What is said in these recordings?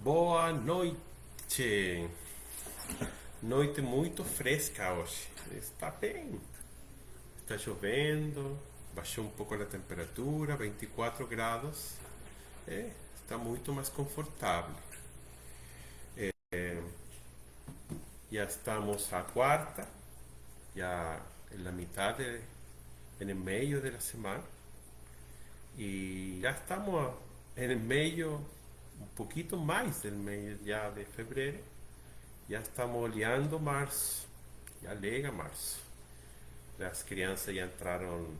Boa noite. Noite muito fresca hoje. Está bem. Está chovendo, baixou um pouco a temperatura, 24 graus. Está muito mais confortável. Ya estamos a quarta, ya en la mitad, en el medio de la semana. Y ya estamos en el medio, un poquito más del medio ya de febrero. Já estamos olhando março, já chega março. As crianças já entraram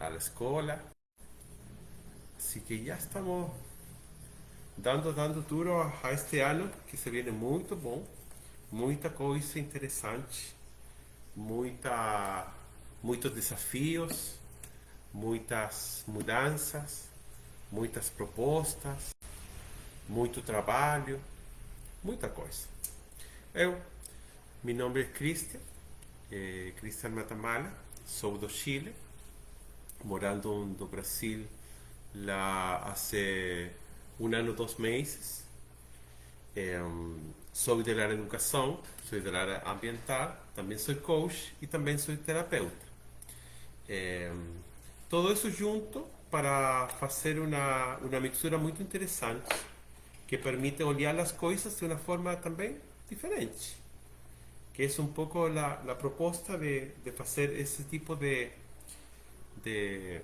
à escola, assim que já estamos dando duro a este ano que se viene muito bom, muita coisa interessante, muitos desafios, muitas mudanças, muitas propostas, muito trabalho, muita coisa. Mi nombre es Cristian, Cristian Matamala, sou do Chile, morando no Brasil hace un año, 2 meses. Soy de la educación, soy del área ambiental, también soy coach y también soy terapeuta. Todo eso junto para hacer una mixtura muy interesante que permite olhar las cosas de una forma también diferente, que es un poco la propuesta de hacer ese tipo de, de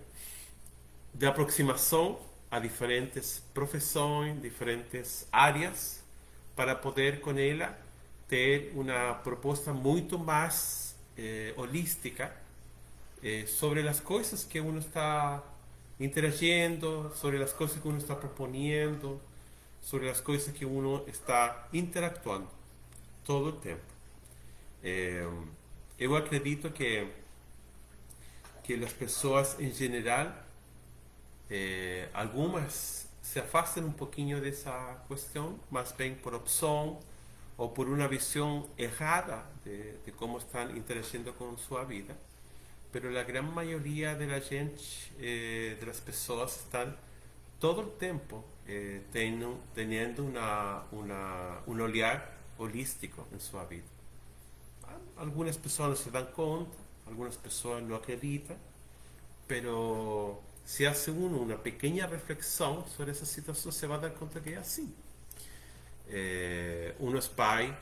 aproximación a diferentes profesiones, diferentes áreas, para poder con ella tener una propuesta mucho más holística sobre las cosas que uno está interagiendo, sobre las cosas que uno está proponiendo, sobre las cosas que uno está interactuando todo el tiempo. Eu acredito que las personas en general, algunas se afastan un poquito de esa cuestión, más bien por opción o por una visión errada de cómo están interagiendo con su vida, pero la gran mayoría de la gente, de las personas, están todo el tiempo teniendo un olhar holístico en su vida. Algunas personas se dan cuenta, algunas personas no acreditan, pero si hace uno una pequeña reflexión sobre esa situación, se va a dar cuenta que es así. Uno es pai,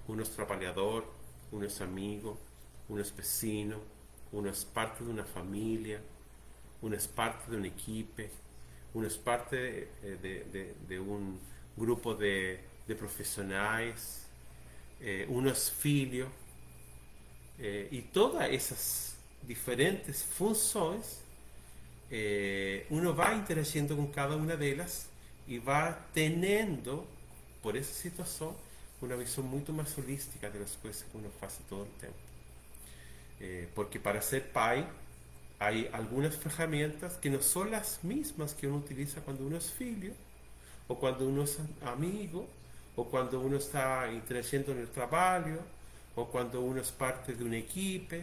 uno es trabajador, uno es amigo, uno es vecino, uno es parte de una familia, uno es parte de un equipo, uno es parte de un grupo de profesionales, uno es filho, y todas esas diferentes funciones, uno va interagiendo con cada una de ellas y va teniendo, por esa situación, una visión mucho más holística de las cosas que uno hace todo el tiempo. Porque para ser pai hay algunas herramientas que no son las mismas que uno utiliza cuando uno es filho, o cuando uno es amigo, o cuando uno está interagiendo en el trabajo, o cuando uno es parte de un equipo.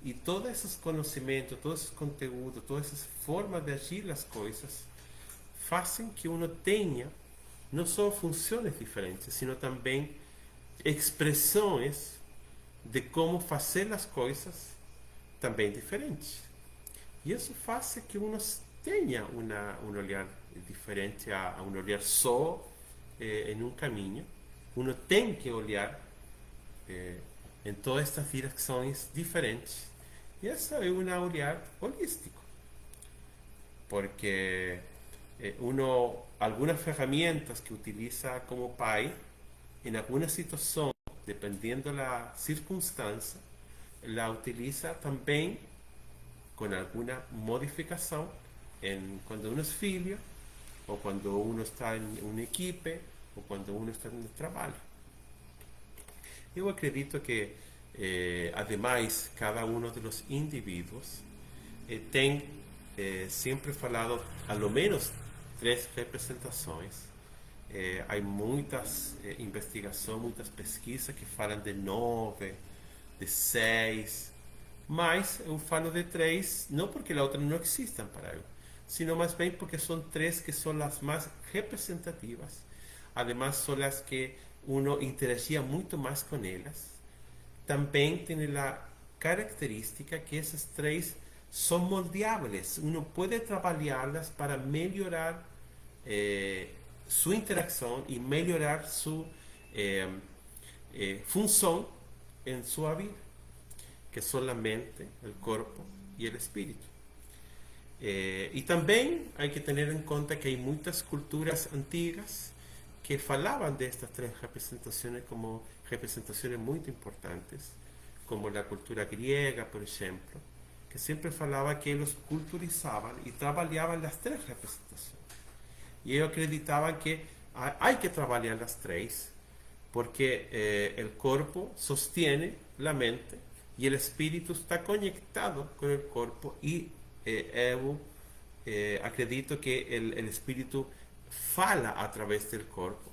Y todos esos conocimientos, todos esos conteúdos, todas esas formas de agir las cosas hacen que uno tenga no solo funciones diferentes, sino también expresiones de cómo hacer las cosas también diferentes. Y eso hace que uno tenga un olhar diferente a un olhar só en un camino. Uno tiene que olhar en todas estas direcciones diferentes. Y eso es un olhar holístico. Porque algunas herramientas que utiliza como pai, en alguna situación, dependiendo la circunstancia, la utiliza también con alguna modificación cuando uno es filho, o cuando uno está en un equipo, o cuando uno está en el trabajo. Yo acredito que, además, cada uno de los individuos tiene siempre falado a lo menos 3 representaciones. Hay muchas investigaciones, muchas pesquisas que falam de 9, de 6, mas eu falo de 3 no porque las otras no existan para él, sino más bien porque son 3 que son las más representativas, además son las que uno interagía mucho más con ellas. También tiene la característica que esas tres son moldeables. Uno puede trabajarlas para mejorar su interacción y mejorar su eh, función en su vida, que son la mente, el cuerpo y el espíritu. Y también hay que tener en cuenta que hay muchas culturas antiguas que falaban de estas tres representaciones como representaciones muy importantes, como la cultura griega, por ejemplo, que siempre falaba que ellos culturizaban y trabajaban las tres representaciones. Y ellos acreditaban que hay que trabajar las tres, porque el cuerpo sostiene la mente y el espíritu está conectado con el cuerpo y acredito que el espíritu fala a través del cuerpo,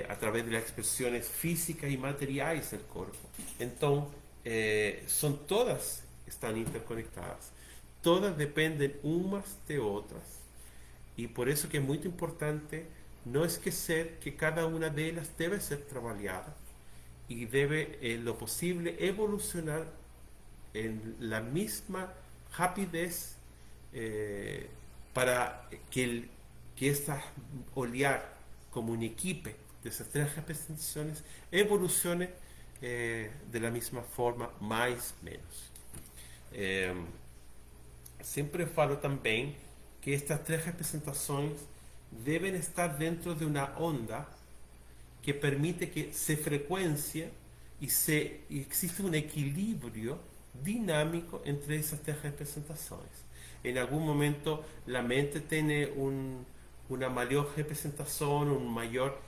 a través de las expresiones físicas y materiales del cuerpo. Entonces, son todas, están interconectadas, todas dependen unas de otras, y por eso que es muy importante no esquecer que cada una de ellas debe ser trabajada y debe, en lo posible, evolucionar en la misma rapidez para que esta olear como un equipo de esas tres representaciones evolucione de la misma forma, más o menos. Siempre falo también que estas tres representaciones deben estar dentro de una onda que permite que se frecuencie y existe un equilibrio dinámico entre esas tres representaciones. En algún momento la mente tiene una mayor representación, una mayor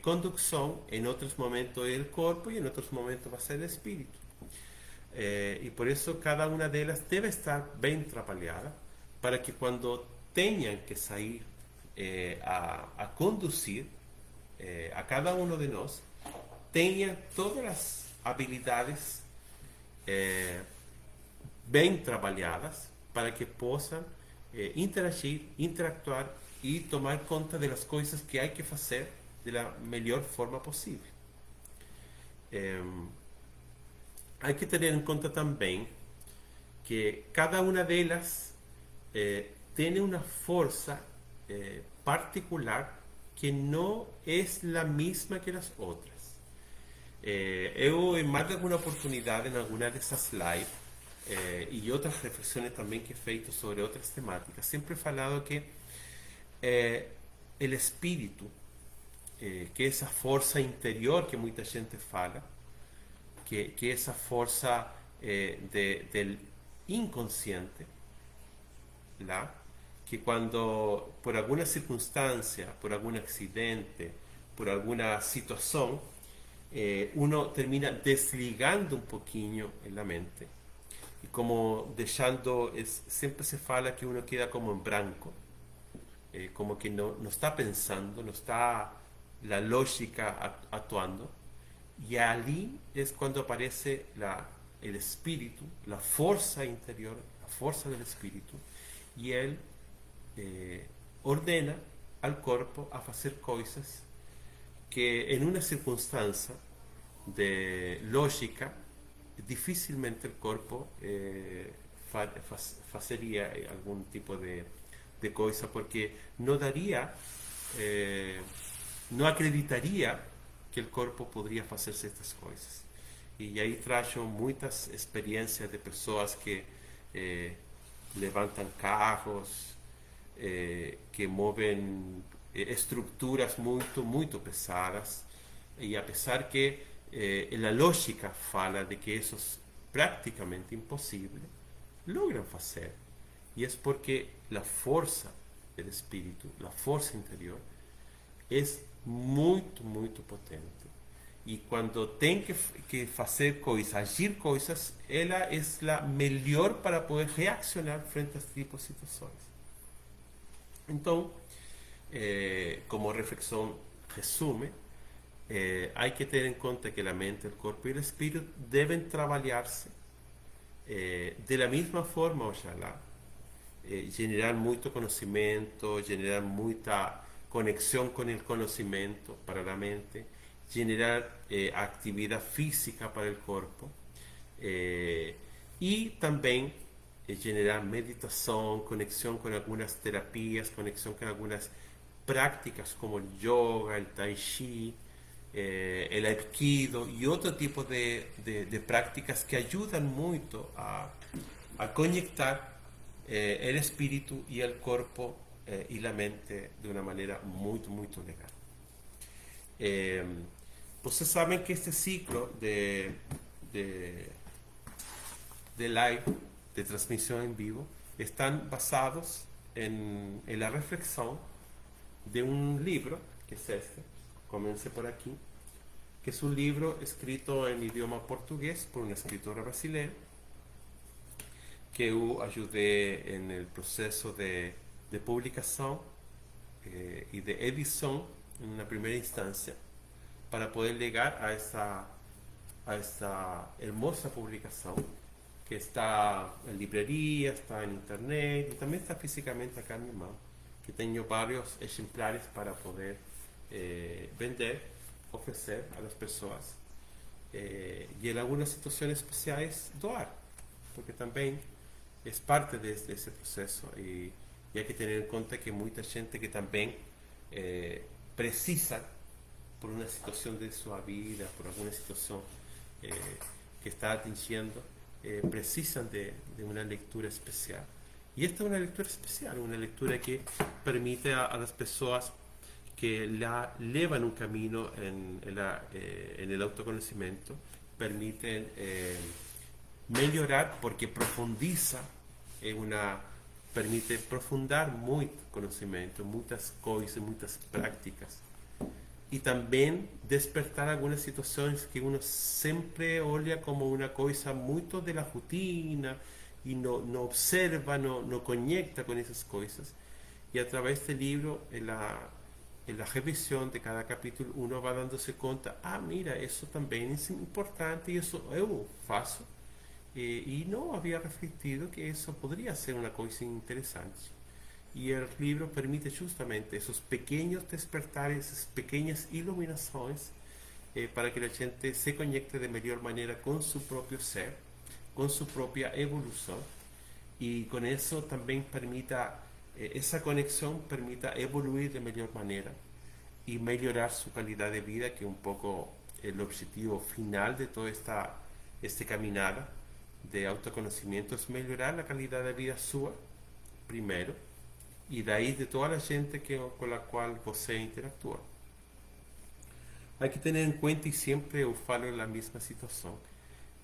conducción, en otros momentos el cuerpo y en otros momentos va a ser el espíritu. Y por eso cada una de ellas debe estar bien trabajada para que cuando tengan que salir a conducir a cada uno de nosotros, tengan todas las habilidades bien trabajadas para que puedan interagir, interactuar y tomar cuenta de las cosas que hay que hacer de la mejor forma posible. Hay que tener en cuenta también que cada una de ellas tiene una fuerza particular que no es la misma que las otras. Yo en más de alguna oportunidad en alguna de esas lives y otras reflexiones también que he feito sobre otras temáticas, siempre he falado que el espíritu, que esa fuerza interior que mucha gente fala, que esa fuerza del inconsciente, ¿la? Que cuando por alguna circunstancia, por algún accidente, por alguna situación, uno termina desligando un poquillo en la mente y como dejando, siempre se fala que uno queda como en blanco, como que no está pensando, no está la lógica actuando, y allí es cuando aparece el espíritu, la fuerza interior, la fuerza del espíritu, y él ordena al cuerpo a hacer cosas que en una circunstancia de lógica difícilmente el cuerpo hacería algún tipo de cosa, porque no daría, no acreditaría que el cuerpo podría hacerse estas cosas. Y ahí traigo muchas experiencias de personas que levantan carros, que mueven estructuras muy pesadas, y a pesar que la lógica fala de que eso es prácticamente imposible, logran hacer. Y es porque la fuerza del espíritu, la fuerza interior, es muy potente. Y cuando tienen que hacer cosas, agir cosas, ella es la mejor para poder reaccionar frente a este tipo de situaciones. Entonces, como reflexión resume, hay que tener en cuenta que la mente, el cuerpo y el espíritu deben trabajarse de la misma forma, ojalá, generar mucho conocimiento, generar mucha conexión con el conocimiento para la mente, generar actividad física para el cuerpo, y también generar meditación, conexión con algunas terapias, conexión con algunas prácticas como el yoga, el tai chi, el aikido y otro tipo de prácticas que ayudan mucho a conectar el espíritu y el cuerpo y la mente de una manera muy, muy legal. Eh, pues ustedes saben que este ciclo de, de live, de transmisión en vivo, están basados en la reflexión de un libro, que es este, comencé por aquí, que es un libro escrito en idioma portugués por una escritora brasileña, que yo ayudé en el proceso de publicación y de edición en una primera instancia para poder llegar a esta hermosa publicación que está en librería, está en internet y también está físicamente acá en mi mano, que tengo varios ejemplares para poder vender, ofrecer a las personas y en algunas situaciones especiales doar, porque también es parte de ese proceso y hay que tener en cuenta que mucha gente que también precisa por una situación de su vida, por alguna situación eh, que está atingiendo, precisan de una lectura especial. Y esta es una lectura especial, una lectura que permite a las personas que la llevan un camino en el autoconocimiento, permiten mejorar porque profundiza en permite profundar muy conocimiento, muchas cosas, muchas prácticas y también despertar algunas situaciones que uno siempre olha como una cosa muy de la rutina y no observa, no conecta con esas cosas. Y a través del libro, en la revisión de cada capítulo, uno va dándose cuenta, mira, eso también es importante y eso yo faço. Y no había refletido que eso podría ser una cosa interesante. Y el libro permite justamente esos pequeños despertares, esas pequeñas iluminaciones para que la gente se conecte de mejor manera con su propio ser, con su propia evolución y con eso también permita, esa conexión permita evoluir de mejor manera y mejorar su calidad de vida, que es un poco el objetivo final de toda esta caminada de autoconocimiento, es mejorar la calidad de vida suya primero y de ahí de toda la gente con la cual você interactúa. Hay que tener en cuenta, y siempre yo falo en la misma situación,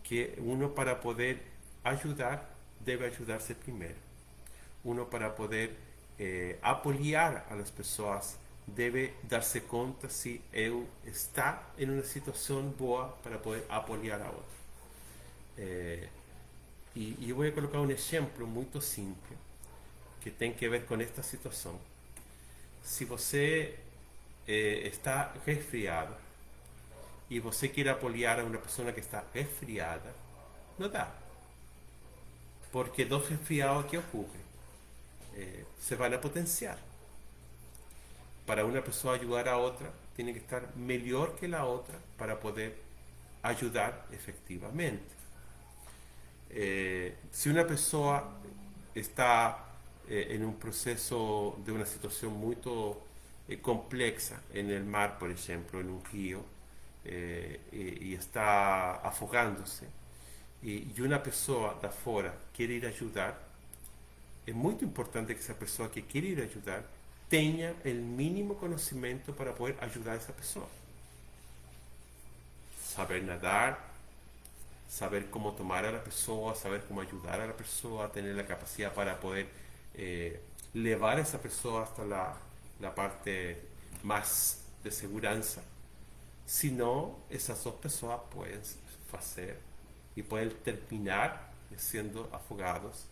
que uno para poder ayudar debe ayudarse primero. Uno para poder apoyar a las personas debe darse cuenta si él está en una situación boa para poder apoyar a otro. Y yo voy a colocar un ejemplo muy simple que tem que ver com esta situação. Se você está resfriado e você quer apoiar a uma pessoa que está resfriada, não dá. Porque dos resfriados que ocorrem se van a potenciar. Para uma pessoa ajudar a outra, tem que estar melhor que a outra para poder ajudar efectivamente. Se uma pessoa está en un proceso de una situación muy compleja en el mar, por ejemplo, en un río, y está afogándose, y una persona de afuera quiere ir a ayudar, es muy importante que esa persona que quiere ir a ayudar tenga el mínimo conocimiento para poder ayudar a esa persona. Saber nadar, saber cómo tomar a la persona, saber cómo ayudar a la persona, tener la capacidad para poder llevar a esa persona hasta la parte más de seguridad. Si no, esas dos personas pueden hacer y pueden terminar siendo afogados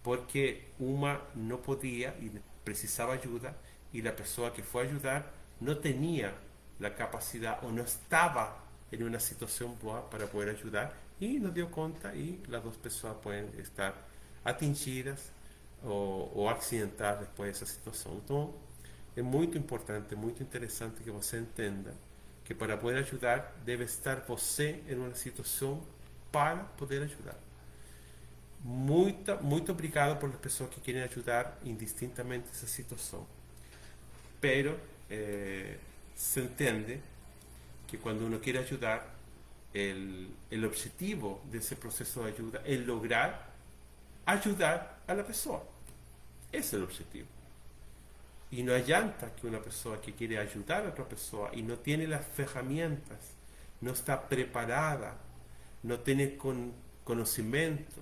porque una no podía y precisaba ayuda y la persona que fue a ayudar no tenía la capacidad o no estaba en una situación buena para poder ayudar y no dio cuenta y las dos personas pueden estar atingidas o accidentar después de esa situación. Entonces, é muito importante, muito interessante que você entenda que para poder ajudar deve estar você em uma situação para poder ajudar. Muito obrigado por as pessoas que querem ajudar indistintamente essa situação. Pero se entende que quando uno quiere ayudar, el objetivo de ese proceso de ayuda es lograr ayudar a la persona. Ese es el objetivo. Y no allanta que una persona que quiere ayudar a otra persona y no tiene las herramientas, no está preparada, no tiene conocimiento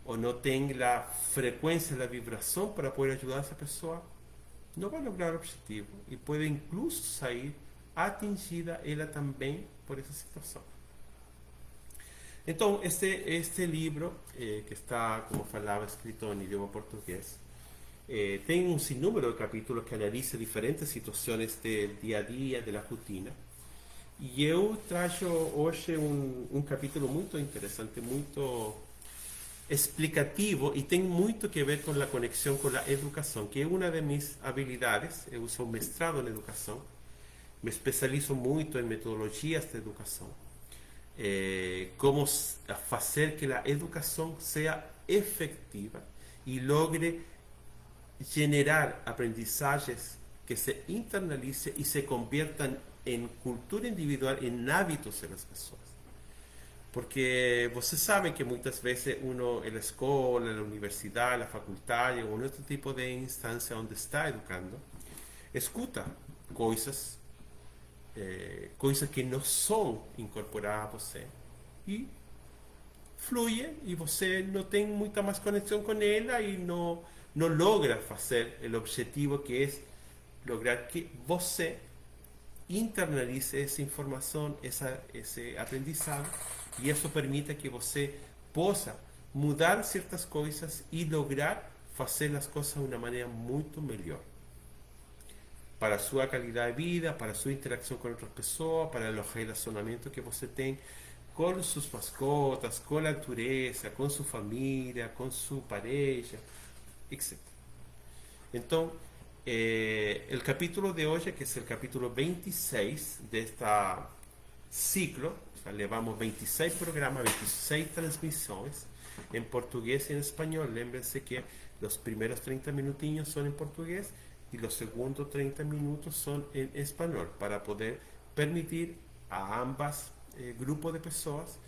o no tiene la frecuencia, la vibración para poder ayudar a esa persona, no va a lograr el objetivo y puede incluso salir atingida ella también por esa situación. Entonces, este libro, que está, como falaba, escrito en idioma portugués, tiene un sinnúmero de capítulos que analiza diferentes situaciones del día a día, de la rutina. Y yo trajo hoy un capítulo muy interesante, muy explicativo y tiene mucho que ver con la conexión con la educación, que es una de mis habilidades. Yo uso un mestrado en educación, me especializo mucho en metodologías de educación, cómo hacer que la educación sea efectiva y logre generar aprendizajes que se internalicen y se conviertan en cultura individual, en hábitos de las personas. Porque você sabe que muitas vezes uno en la escuela, en la universidad, en la facultad o en otro tipo de instancia donde está educando, escuta coisas que não são incorporadas a você e fluye e você não tem muita mais conexão com ela e não logra fazer o objetivo que é lograr que você internalize essa informação, esse aprendizado e isso permita que você possa mudar certas coisas e lograr fazer as coisas de uma maneira muito melhor. Para su calidad de vida, para su interacción con otras personas, para los relacionamientos que você tem con sus mascotas, con la naturaleza, con su familia, con su pareja, etc. Entonces, el capítulo de hoy, que es el capítulo 26 de este ciclo, o sea, llevamos 26 programas, 26 transmisiones en portugués y en español. Lémbrense que los primeros 30 minutinhos son en portugués y los segundos 30 minutos son en español, para poder permitir a ambas grupos de personas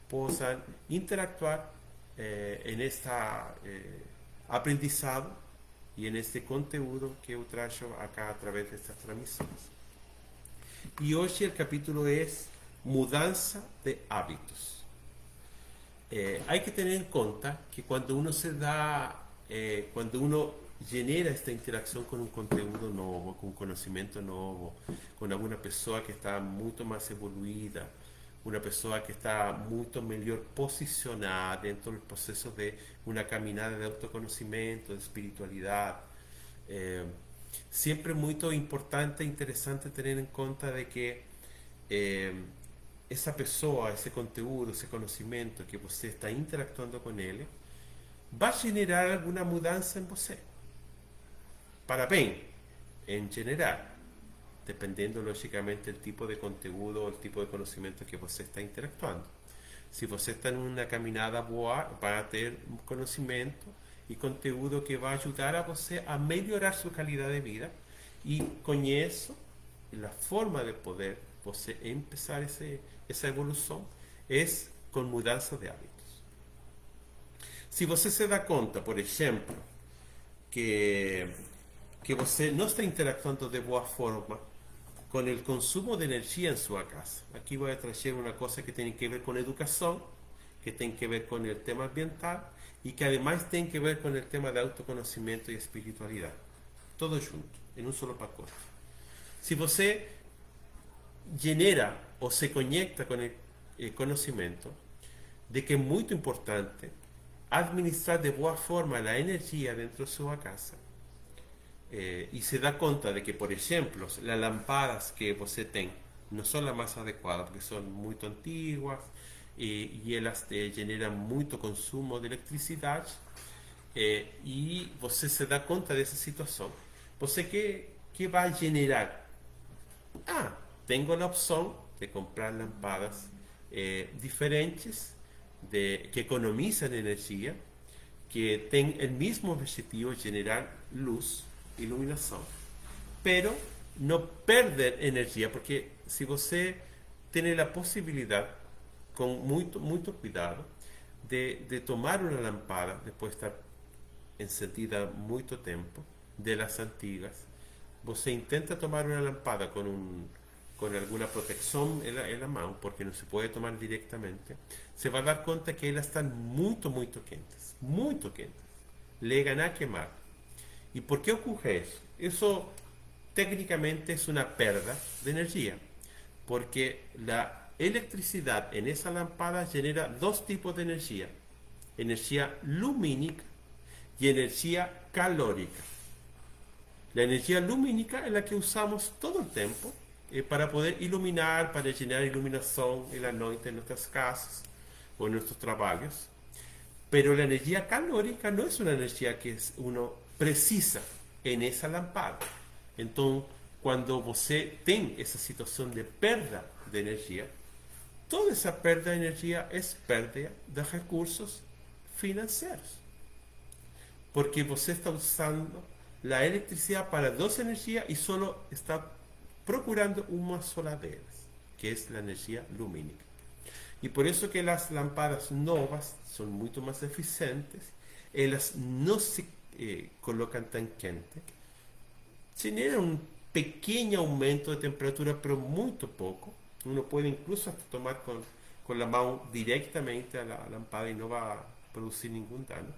puedan interactuar en este aprendizado y en este contenido que yo traigo acá a través de estas transmisiones. Y hoy el capítulo es mudanza de hábitos. Hay que tener en cuenta que cuando uno genera esta interacción con un contenido nuevo, con un conocimiento nuevo, con alguna persona que está mucho más evoluida, una persona que está mucho mejor posicionada dentro del proceso de una caminada de autoconocimiento, de espiritualidad. Siempre es muy importante e interesante tener en cuenta de que esa persona, ese contenido, ese conocimiento que usted está interactuando con él, va a generar alguna mudanza en usted. Para bien, en general, dependiendo lógicamente del tipo de contenido o el tipo de conocimiento que usted está interactuando. Si usted está en una caminada boa, va a tener un conocimiento y contenido que va a ayudar a usted a mejorar su calidad de vida, y con eso, la forma de poder usted empezar esa evolución es con mudanza de hábitos. Si usted se da cuenta, por ejemplo, que você no está interactuando de buena forma con el consumo de energía en su casa. Aquí voy a traer una cosa que tiene que ver con educación, que tiene que ver con el tema ambiental y que además tiene que ver con el tema de autoconocimiento y espiritualidad. Todo junto, en un solo pacote. Si você genera o se conecta con el conocimiento de que es muy importante administrar de buena forma la energía dentro de su casa, y se da cuenta de que, por ejemplo, las lámparas que você tem no son las más adecuadas porque son muy antiguas y ellas generan mucho consumo de electricidad, y você se da cuenta de esa situación, você que ¿qué va a generar? Tengo la opción de comprar lámparas diferentes, que economizan energía, que tienen el mismo objetivo, generar luz, iluminación, pero no perder energía, porque si você tiene la posibilidad, con mucho cuidado, de tomar una lámpara después de estar encendida mucho tiempo, de las antiguas, você intenta tomar una lámpara con alguna protección en la mano, porque no se puede tomar directamente, se va a dar cuenta que ellas están muy quentes, muy quentes. Le ganan a quemar. ¿Y por qué ocurre eso? Eso técnicamente es una pérdida de energía, porque la electricidad en esa lámpara genera dos tipos de energía lumínica y energía calórica. La energía lumínica es la que usamos todo el tiempo para poder iluminar, para generar iluminación en la noche en nuestras casas o en nuestros trabajos. Pero la energía calórica no es una energía que uno precisa en esa lámpara. Entonces, cuando você tem esa situación de pérdida de energía, toda esa pérdida de energía es pérdida de recursos financieros. Porque você está usando la electricidad para dos energías y solo está procurando una sola de ellas, que es la energía lumínica. Y por eso que las lámparas nuevas son mucho más eficientes, ellas no se colocan tan quentes, generan un pequeño aumento de temperatura, pero muy poco. Uno puede incluso hasta tomar con la mano directamente a la lámpara y no va a producir ningún daño.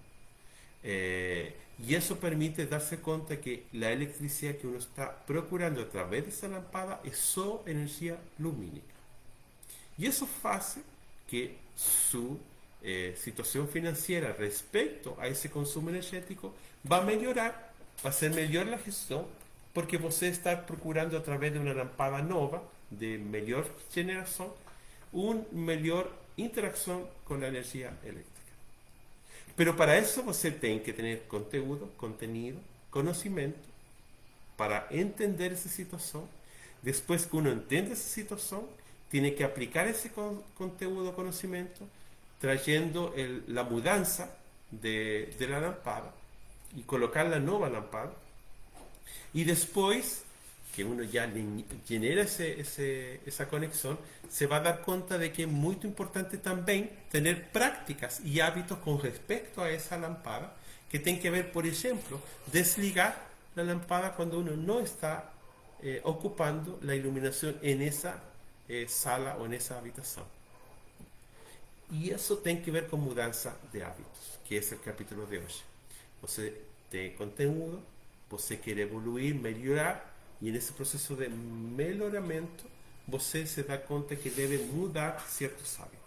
Y eso permite darse cuenta que la electricidad que uno está procurando a través de esa lámpara es solo energía lumínica. Y eso hace que su situación financiera respecto a ese consumo energético va a mejorar, va a ser mejor la gestión, porque você está procurando a través de una lámpara nueva, de mejor generación, una mejor interacción con la energía eléctrica. Pero para eso você tem que tener contenido, conocimiento, para entender esa situación. Después que uno entiende esa situación, tiene que aplicar ese conteúdo, conocimiento, trayendo la mudanza de la lámpara y colocar la nueva lámpara. Y después que uno ya genera esa conexión, se va a dar cuenta de que es muy importante también tener prácticas y hábitos con respecto a esa lámpara, que tienen que ver, por ejemplo, desligar la lámpara cuando uno no está ocupando la iluminación en esa sala o en esa habitación. Y eso tiene que ver con mudanza de hábitos, que es el capítulo de hoy. Você tem conteúdo, você quer evoluir, melhorar, y en ese proceso de mejoramiento, você se da cuenta que debe mudar ciertos hábitos.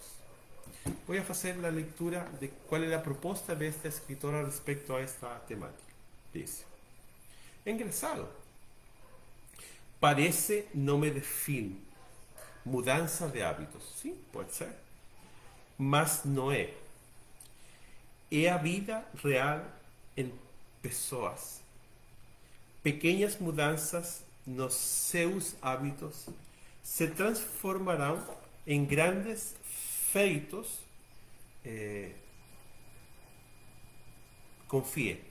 Voy a hacer la lectura de cuál es la propuesta de esta escritora respecto a esta temática. Dice: engraçado, parece nome de film, mudança de hábitos. Sim, pode ser. Mas não é. É a vida real em pessoas. Pequeñas mudanças nos seus hábitos se transformarão em grandes feitos. Confie.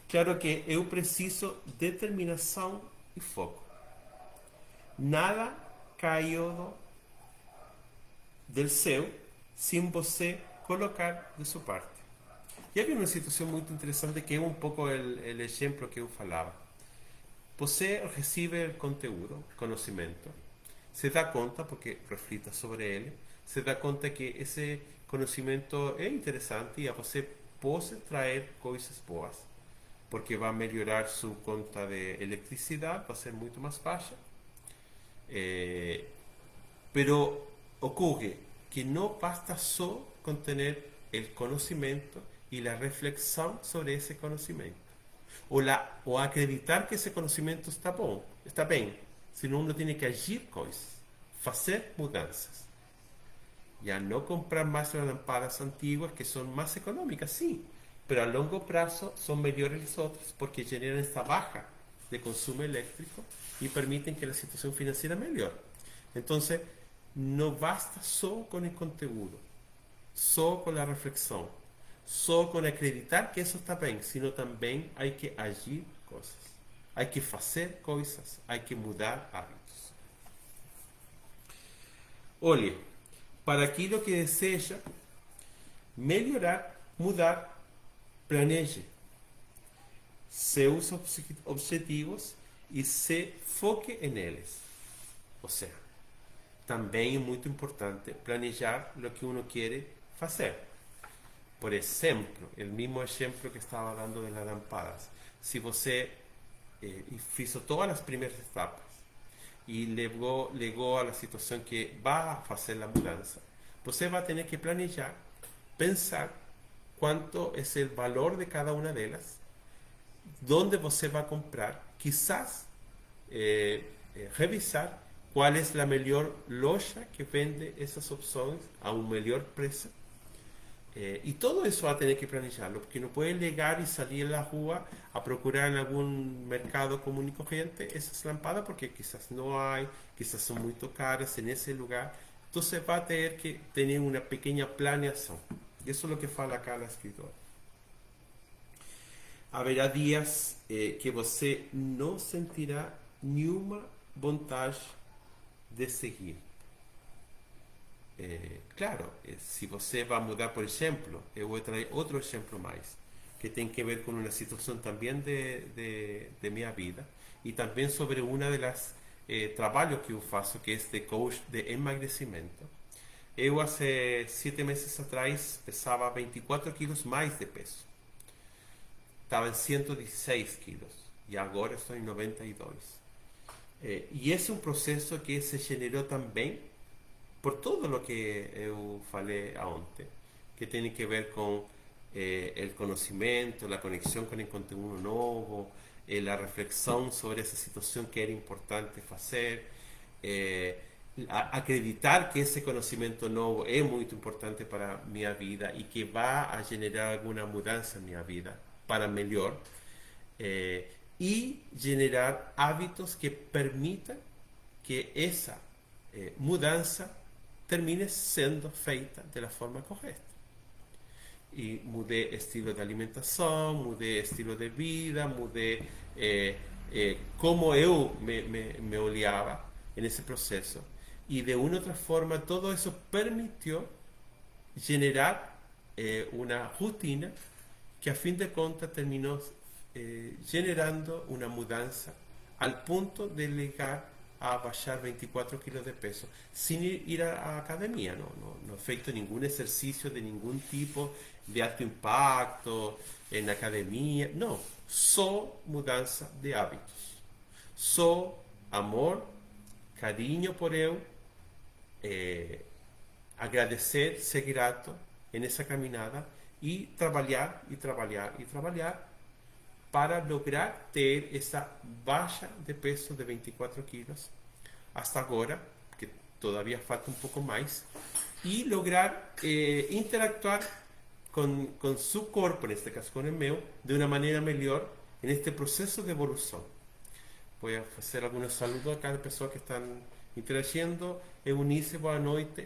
Claro que eu preciso determinação e foco. Nada caiu del céu sem você colocar de sua parte. Y había una situación muy interesante que es un poco el ejemplo que yo falaba. Você recibe el conteúdo, conocimiento, se da cuenta, porque reflita sobre él, se da cuenta que ese conocimiento es interesante y a você puede traer cosas boas, porque va a mejorar su cuenta de electricidad, va a ser mucho más baja. Pero ocurre que no basta solo con tener el conocimiento y la reflexión sobre ese conocimiento, o acreditar que ese conocimiento está bien, sino uno tiene que agir cosas, hacer mudanzas. Ya no comprar más las lámparas antiguas, que son más económicas, sí, pero a longo prazo son melhores los otros porque generan esta baja de consumo eléctrico y permiten que la situación financiera mejore. Entonces, no basta só con el conteúdo, só con la reflexión, só con acreditar que eso está bien, sino también hay que agir cosas, hay que hacer cosas, hay que mudar hábitos. Olhe, para aquilo que deseja melhorar, mudar, planeje seus objetivos e se foque neles. Ou seja, também é muito importante planejar o que uno quer fazer. Por exemplo, o mesmo exemplo que estava dando de las lampadas. Se você fez todas as primeiras etapas e legou a la situação que vai a fazer a mudança, você vai ter que planejar, pensar quanto é o valor de cada uma delas, onde você vai comprar, quizás revisar qual é a melhor loja que vende essas opções a um melhor preço. Y todo eso va a tener que planearlo, porque no pueden llegar y salir a la rua a procurar en algún mercado común y corriente esas lámparas porque quizás no hay, quizás son muy caras en ese lugar. Entonces va a tener que tener una pequeña planeación. Y eso es lo que fala acá la escritora. Haverá días que você não sentirá nenhuma vontade de seguir. Claro, se você vai mudar, por exemplo, eu vou trazer outro exemplo mais, que tem que ver com uma situação também de minha vida e também sobre uma das trabalhos que eu faço, que é de coach de emagrecimento. Eu, há 7 meses atrás, pesava 24 quilos mais de peso. Estava em 116 quilos e agora estou em 92. E esse é um processo que se generou também por todo lo que eu falei ontem, que tem que ver com o conhecimento, a conexão com o conteúdo novo, a reflexão sobre essa situação que era importante fazer, acreditar que esse conhecimento novo é muito importante para minha vida e que vai a generar alguma mudança em minha vida para melhor, e generar hábitos que permitam que essa mudança termine sendo feita da forma correta. E mudei estilo de alimentação, mudei estilo de vida, mudei como eu me olhava nesse processo. E de uma outra forma, todo isso permitiu generar uma rotina que, a fim de contas, terminou generando uma mudança ao ponto de chegar a bajar 24 kilos de peso sin ir a academia. No he feito ningún ejercicio de ningún tipo de alto impacto en academia. No, só mudanza de hábitos. Só amor, cariño por eu, agradecer, ser grato en esa caminada y trabalhar para lograr ter essa baixa de peso de 24 quilos hasta agora, que todavía falta um pouco mais, e lograr interactuar com seu corpo, neste caso com o meu, de uma maneira melhor neste processo de evolução. Vou fazer alguns saludos a cada pessoa que estão interagindo. Eunice, boa noite,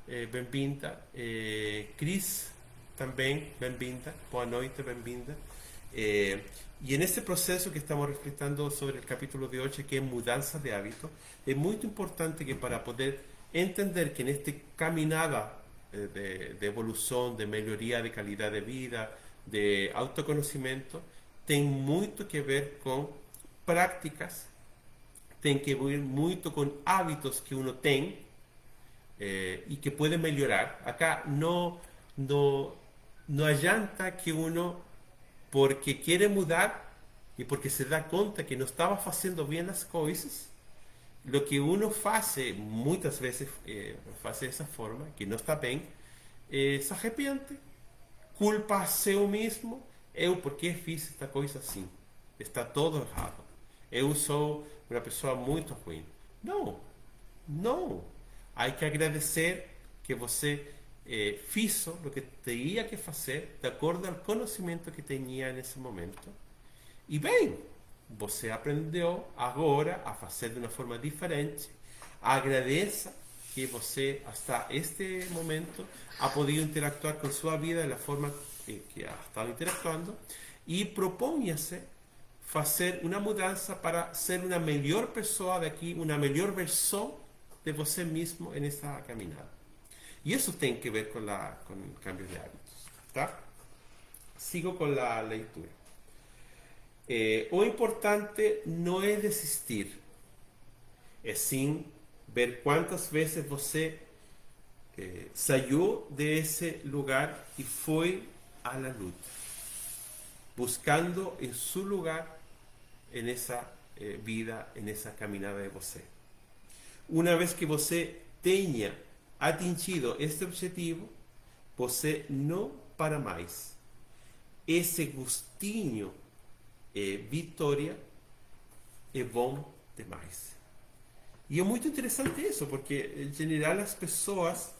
bem-vinda. Cris, também, bem-vinda, boa noite, bem-vinda. Y en ese proceso que estamos reflexionando sobre el capítulo de 8, que es mudanza de hábitos, es muy importante que para poder entender que en esta caminada de evolución, de mejoría de calidad de vida, de autoconocimiento, tiene mucho que ver con prácticas, tiene que ver mucho con hábitos que uno tiene y que puede mejorar. Acá no adianta que uno, porque quiere mudar y porque se da cuenta que no estaba haciendo bien las cosas, lo que uno hace muchas veces, hace de esa forma, que no está bien, se arrepiente, culpa a sí mismo. Eu, por que fiz esta coisa assim? Está todo errado. Eu sou uma pessoa muito ruim. Não. Há que agradecer que você fez o que tinha que fazer de acordo ao conhecimento que tinha nesse momento. E bem, você aprendeu agora a fazer de uma forma diferente. Agradeça que você, hasta este momento, ha podido interactuar com sua vida da forma que ha estado interactuando e proponha-se fazer uma mudança para ser uma melhor pessoa daqui, uma melhor versão de você mesmo nessa caminhada. E isso tem que ver com o cambio de hábitos. Tá? Sigo com a leitura. O importante não é desistir, é sim ver quantas vezes você saiu desse lugar e foi à luta, buscando em seu lugar nessa vida, nessa caminhada de você. Uma vez que você tenha atingido este objetivo, você não para mais. Esse gostinho vitória é bom demais. E é muito interessante isso, porque em geral as pessoas,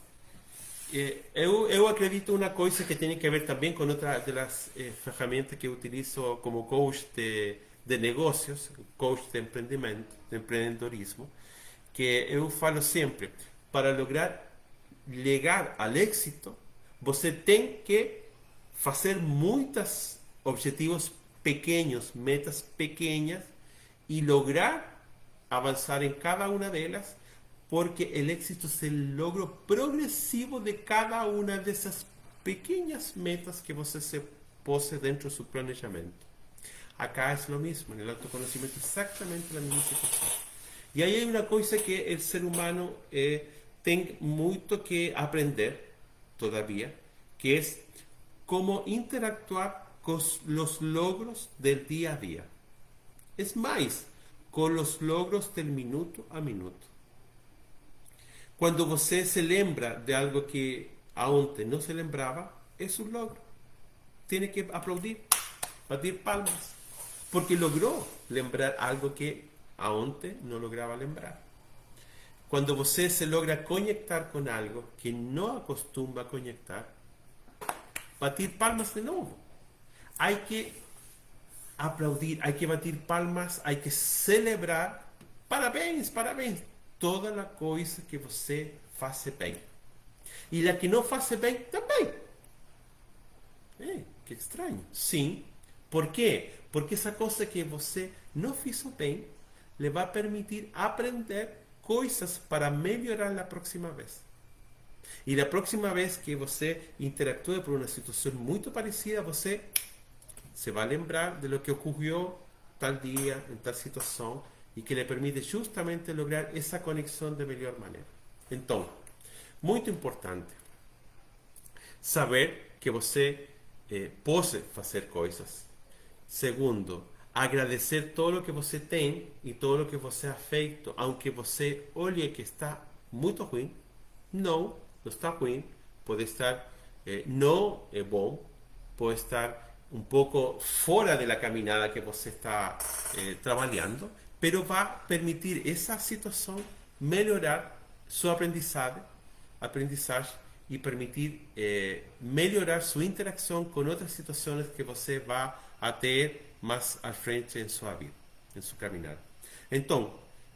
eu acredito uma coisa que tem que ver também com outra das ferramentas que eu utilizo como coach de negócios, coach de empreendimento, de empreendedorismo, que eu falo sempre, para lograr chegar ao êxito, você tem que fazer muitos objetivos pequeños, metas pequeñas y lograr avanzar en cada una de ellas, porque el éxito es el logro progresivo de cada una de esas pequeñas metas que você se pose dentro de su planejamiento. Acá es lo mismo, en el autoconocimiento exactamente la misma situación. Y ahí hay una cosa que el ser humano tiene mucho que aprender todavía, que es cómo interactuar con los logros del día a día. Es más, con los logros del minuto a minuto. Cuando você se lembra de algo que antes no se lembraba, es un logro. Tiene que aplaudir, batir palmas, porque logró lembrar algo que antes no lograba lembrar. Cuando você se logra conectar con algo que no acostumbra a conectar, batir palmas de nuevo. Hay que aplaudir, hay que batir palmas, hay que celebrar. Parabéns, parabéns. Toda a coisa que você faz bem. E a que não faz bem, também. Que estranho. Sim. Por quê? Porque essa coisa que você não fez bem lhe vai permitir aprender coisas para melhorar na próxima vez. E da próxima vez que você interactue por uma situação muito parecida, você se vai lembrar de lo que ocorreu tal dia, em tal situação, e que lhe permite justamente lograr essa conexão de melhor maneira. Então, muito importante saber que você pode fazer coisas. Segundo, agradecer todo o que você tem e todo o que você ha feito, aunque você olhe que está muito ruim. Não está ruim, pode estar não é bom, pode estar um pouco fora da caminhada que você está trabalhando, pero vai permitir essa situação melhorar sua aprendizagem e permitir melhorar sua interação com outras situações que você vai a ter mais à frente em sua vida, em sua caminhada. Então,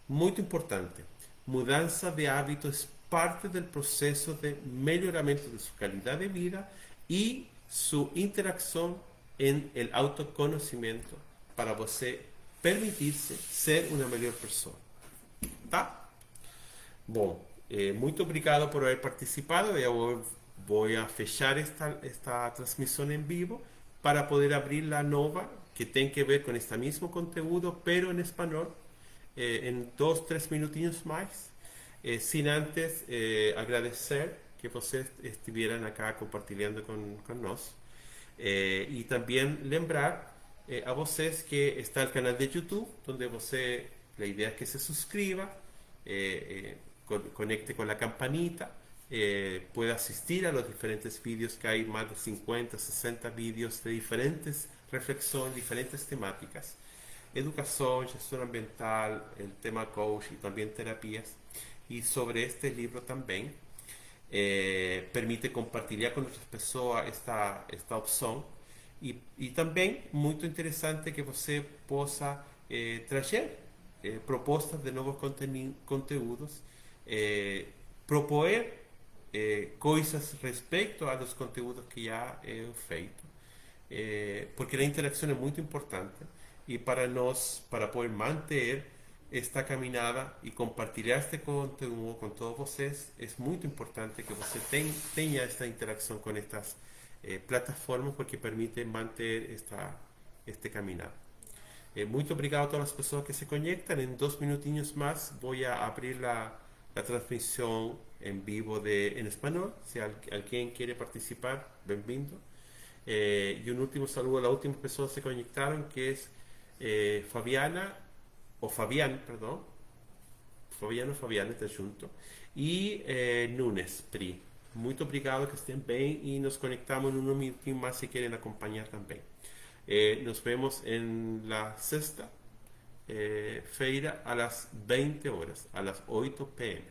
muito importante, mudança de hábitos parte do processo de melhoramento de sua qualidade de vida e sua interação em el autoconhecimento para você permitir-se ser uma melhor pessoa. Tá? Bom, muito obrigado por haber participado. Eu vou a fechar esta transmissão em vivo para poder abrir la nova que tem que ver com este mesmo conteúdo, pero em espanhol, em 2-3 minutinhos mais, sin antes agradecer que vocês estuvieran acá compartilhando con nós. Y también lembrar a vocês que está el canal de YouTube, donde você, la idea es que se suscriba, conecte con la campanita, pueda asistir a los diferentes vídeos que hay, más de 50, 60 vídeos de diferentes reflexiones, diferentes temáticas, educación, gestión ambiental, el tema coach y también terapias, y sobre este libro también. permite compartilhar com outras pessoas esta opção e também muito interessante que você possa trazer propostas de novos conteúdos, propor coisas respeito a los conteúdos que já é feito, porque a interação é muito importante e para nós, para poder manter esta caminhada e compartilhar este conteúdo com todos vocês, é muito importante que você tenha esta interação com estas plataformas porque permite manter este caminhada. Muito obrigado a todas as pessoas que se conectam. Em 2 minutinhos mais vou abrir a transmissão em vivo em espanhol. Se alguém quer participar, bem-vindo. Y un último saludo a las últimas personas que se conectaron, que es Fabiana, o Fabián, perdón, Fabiana está junto, y Nunes, Pri. Muito obrigado, que estén bem y nos conectamos en un minuto más si quieren acompañar también. Nos vemos en la sexta feira a las 20 horas, a las 8 p.m.